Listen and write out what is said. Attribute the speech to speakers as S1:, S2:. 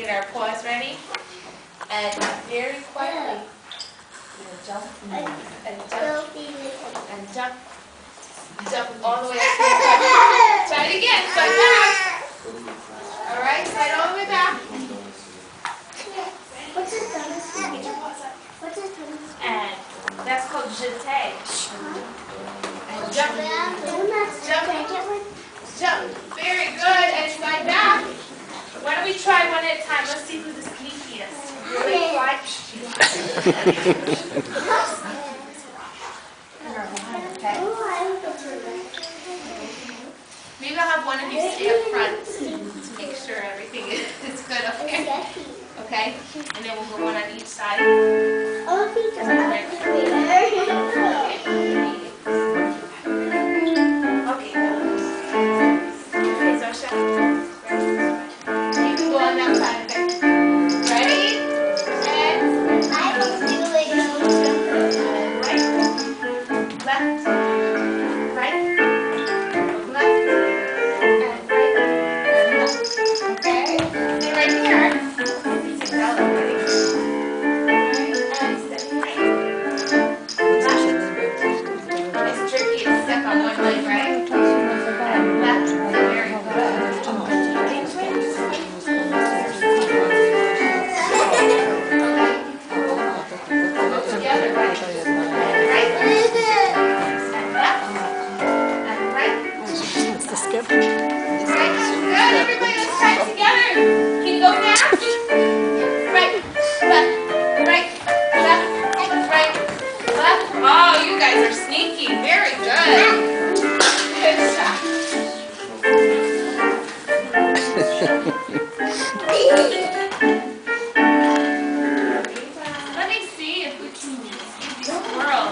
S1: get our paws ready. And very quietly. Jump. And jump. And jump. Jump all the way up to the top. Try it again. Side back. Alright, side all the way back.
S2: What's his tongue?
S1: Get your paws up.
S2: What's his tongue?
S1: And that's called jeté. And jump. Jump. Jump. Very good. And slide back. Why don't we try one at a time? Let's see who the sneakiest. Really fly. Okay. Maybe I'll have one of you stay up front to make sure everything is good. Okay. Okay. And then we'll go one on each side. Let me see if we can use these squirrels.